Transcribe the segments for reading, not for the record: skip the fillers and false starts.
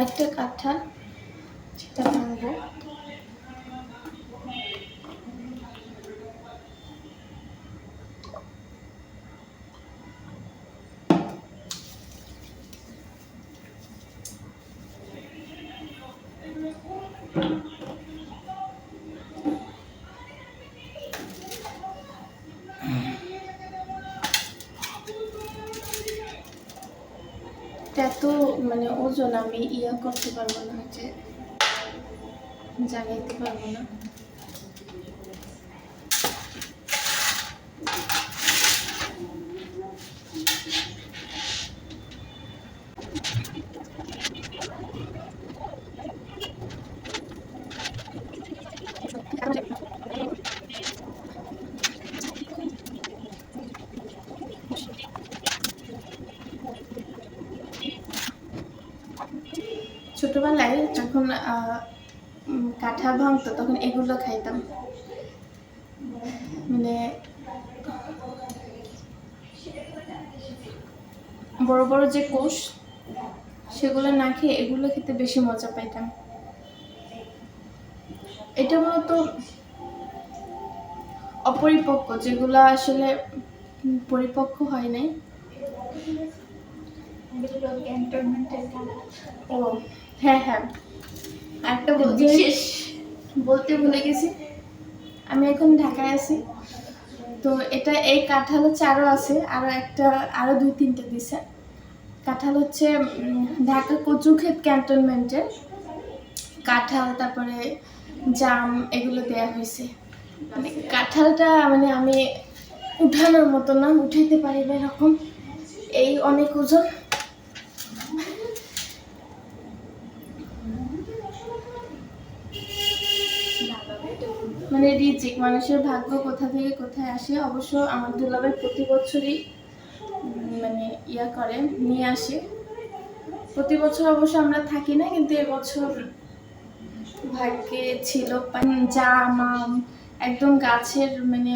অনেকটা কাঁঠাল, সেটা ভাঙবো। এত মানে ওজন আমি করতে পারবো না, যে জাগাইতে পারবো না। ছোটবেলায় যখন কাঁঠাল ভাঙতো তখন এগুলো খাইতাম, মানে বড় বড় যে কোষ সেগুলো না খেয়ে এগুলো খেতে বেশি মজা পাইতাম। এটা মূলত অপরিপক্ক, যেগুলো আসলে পরিপক্ক হয় নাই। ও হ্যাঁ হ্যাঁ, একটা বলতে ভুলে গেছি, আমি এখন ঢাকায় আছি। তো এটা এই কাঁঠাল হচ্ছে আরো আছে, আরো 2-3টা দিছে। কাঁঠাল হচ্ছে ঢাকা কচুক্ষেত ক্যান্টনমেন্টের কাঁঠাল, তারপরে জাম, এগুলো দেয়া হয়েছে। মানে কাঁঠালটা মানে আমি উঠানোর মতো না, উঠাইতে পারি না এরকম, এই অনেক ওজন। মানে রিজিক, মানুষের ভাগ্য কোথা থেকে কোথায় আসে। অবশ্য আমার দুলাভাই প্রতি বছরই মানে করে নিয়ে আসে। প্রতি বছর অবশ্য আমরা থাকি না, কিন্তু এবছর ভাগ্যে ছিল জাম, আম, একদম গাছের মানে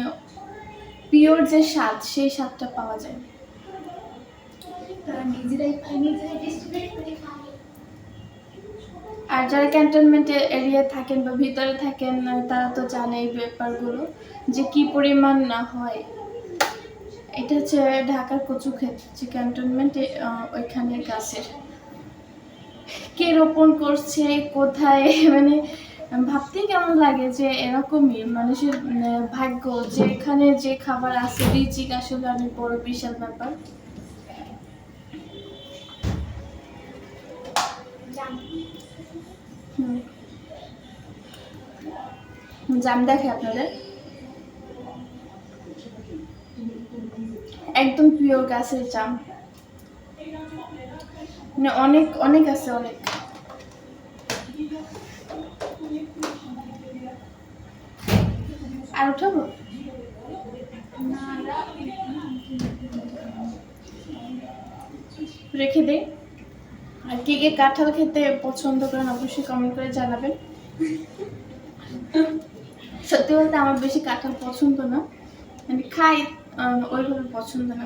পিওর যে স্বাদ, সেই স্বাদটা পাওয়া যায়। আর যারা ক্যান্টনমেন্ট এরিয়া থাকেন বা ভিতরে থাকেন, তারা তো জানে এই ব্যাপারগুলো, যে কি পরিমাণ না হয়। এটা হচ্ছে ঢাকার কচুক্ষেত, যে ক্যান্টনমেন্ট, ওইখানে গাছের। কে রোপণ করছে, কোথায়, মানে ভাবতেই কেমন লাগে যে এরকমই মানুষের ভাগ্য, যে এখানে যে খাবার আছে, রিজিক আসলে অনেক বড় বিশাল ব্যাপার। জাম দেখে আপনাদের একদম পিওর গাছের জাম, মানে অনেক অনেক আছে, অনেক। আর উঠাবো রেখে দেই। আর কে কে কাঁঠাল খেতে পছন্দ করেন অবশ্যই কমেন্ট করে জানাবেন। সত্যি বলতে আমার বেশি কাঁঠাল পছন্দ না, মানে খাই ওইভাবে পছন্দ না।